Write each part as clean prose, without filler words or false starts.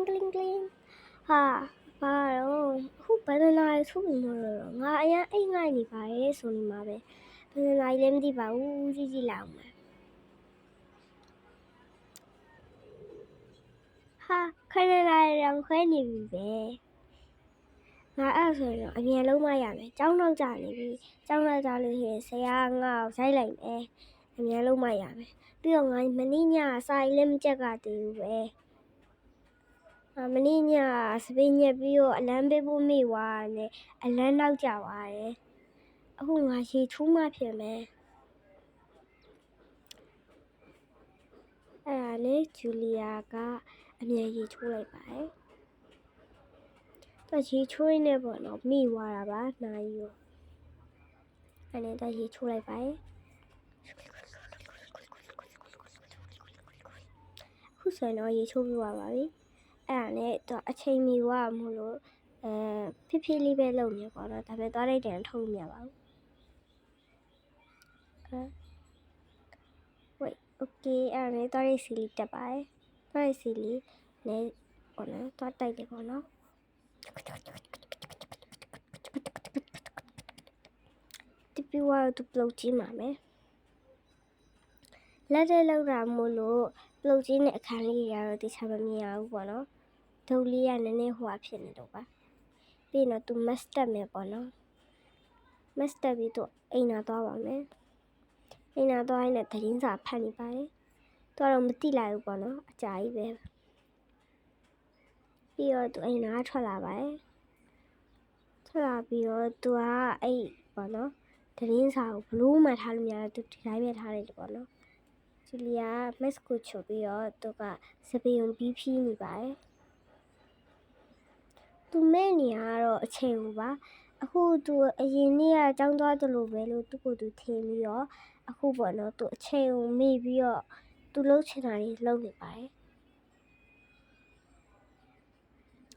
gling gling ဟာဘာတော့အခုဘယ်နှစ်နာရီထုတ်ပြီမလို့ငါအရင်အိတ်ငိုက်နေပါရဲ့ဆိုနေမှာပဲဘယ်နှစ်နာရီလဲမသိပါဘူးကြည့်လိုက်အောင်မယ်ဟာခဏနာရီတောင်ခွဲနေပြီပဲငါအဲ့ဆိုရင်အမြန်လုံးမရမယ်ကျောင်းတော့ကြာနေပြီကျောင်းတော့ကြာလို့ရှိရင်ဆရာငါ့ကိုရိုက်လိုက်မယ်အမြန်လုံးမရမယ်ပြီးတော့ငါမနေ့ညစာရေးလည်းမကြက်ကတည်းဘူးပဲမနေ့ညစပင်းညက်ပြီးတော့အလန်းပေးဖို့မိသွားတယ်အလန်းနောက်ကျသွားတယ်အခုငါရေချိုးမှဖြစ်မယ်အဲ့ဒါလေဂျူလီယာကအမြန်ရေချိုးလိုက်ပါတယ်သူရေချိုးရင်းနဲ့ပေါ့နော်မိသွားတာပါနာရီကိုအဲ့နဲ့သူရေချိုးလိုက်ပါတယ်ခုဆိုရင်တော့ရေချိုးပြီးသွားပါပြီအဲ့ဒါနဲ့သူအချိန်မီသွားမို့လို့ဖြည်းဖြည်းလေးပဲလုပ်နေပေါ့နော်ဒါပေမဲ့သွားလိုက်တယ်ထုတ်လို့မရပါဘူးwait okay အဲ့ဒါနဲ့သွားရိတ်စီလေးတက်ပါတယ်သွားရိတ်စီလေးနဲ့ပေါ့နော်သွားတိုက်တယ်ပေါ့နော်ဒီပြီးတော့သူပလုတ်ကြီးမှာမယ်လက်ထဲလောက်တာမို့လို့ပလုတ်ကြီးနဲ့အခန်းလေးရတော့တခြားမမြင်ရဘူးပေါ့နော်ဒုတ်လေးကနည်းနည်းဟိုအဖြစ်နေတော့ပါပြီးတော့သူမတ်တက်မယ်ပေါ့နော်မတ်တက်ပြီးတော့အိမ်နာသွားပါမယ်အိမ်နာသွားရင်လည်းသတင်းစာဖတ်နေပါတယ်သူကတော့မသိလိုက်ဘူးပေါ့နော်အကြာကြီးပဲပြီးတော့သူအိမ်နာထွက်လာပါတယ်ထွက်လာပြီးတော့သူကအဲ့ပေါ့နော်သတင်းစာကိုဘလို့မှထားလို့မရတော့သူဒီတိုင်းပဲထားလိုက်တယ်ပေါ့နော်ဂျူလီယာမက်ကိုချုပ်ပြီးတော့သူကစပင်းပြီးဖြီးနေပါတယ်သူမဲ့နေရတော့အချိန်ကိုပါအခုသူအရင်နေ့ကကြောင်းသွားတယ်လို့ပဲလို့သူ့ကိုယ်သူထင်ပြီးတော့အခုပေါ့နော်သူအချိန်ကိုမေ့ပြီးတော့သူလှုပ်ချင်တာတွေလှုပ်နေပါတယ်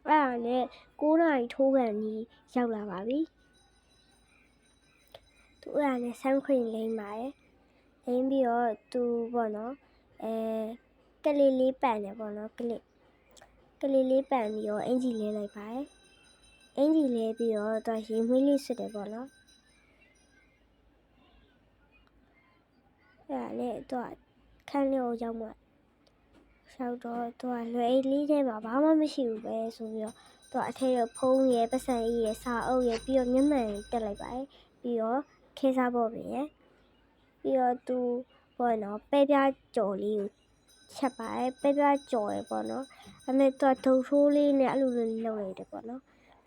အဲ့ဒါနဲ့9နာရီထိုးကန်ကြီးရောက်လာပါပြီသူအဲ့ဒါနဲ့ဆမ်ခရင်လိမ့်ပါတယ်လိမ့်ပြီးတော့သူပေါ့နော်ကလေးလေးပန်တယ်ပေါ့နော်ကလေးလေးပန်ပြီးတော့အင်ဂျီလဲလိုက်ပါတယ်အင်ဂျီလဲပြီးတော့သူရေမွေးလေးစစ်တယ်ပေါ့နော်အဲ့ဒါနဲ့သူကခန်းလေးကိုရောက်မှရောက်တော့သူကလွယ်အိတ်လေးထဲမှာဘာမှမရှိဘူးပဲဆိုပြီးတော့သူကအထက်ရဖုံးရယ်ပတ်စံရယ်စာအုပ်ရယ်ပြီးတော့မျက်မှန်တက်လိုက်ပါတယ်ပြီးတော့ခဲစားပေါ်ပြင်ရယ်ပြီးတော့သူပေါ့နော်ပဲပြားကြော်လေးကိုချက်ပါတယ်ပဲပြားကြော်ရယ်ပေါ့နော်ဒါပေမဲ့သူကဒုတ်ထိုးလေးနဲ့အဲ့လိုလုပ်လိုက်တယ်ပေါ့နော်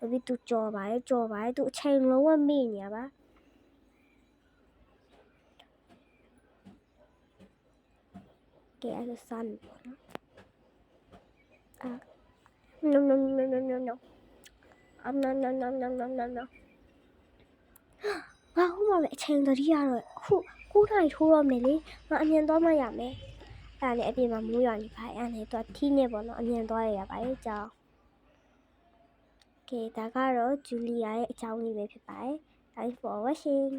ပြီးသူကြော်ပါတယ်သူအချိန်လုံးဝမေ့နေရပါကဲအဲ့ဒါစမ်းပေါ့နော်no no no no no no no no no no no no no ငါဟိုမှာပဲအချိန်တည်းရတော့အခု9နာရီထိုးတော့မယ်လေငါအမြန်သွားမှရမယ်အဲ့ဒါနဲ့အပြင်မှာမိုးရွာနေပါအဲ့ဒါနဲ့သူကထီးနေပေါ့နော်အမြန်သွားရပါတယ်ကြောင်းကဲဒါကတော့ဂျူလီယာရဲ့အကြောင်းလေးပဲဖြစ်ပါတယ် Thanks for watching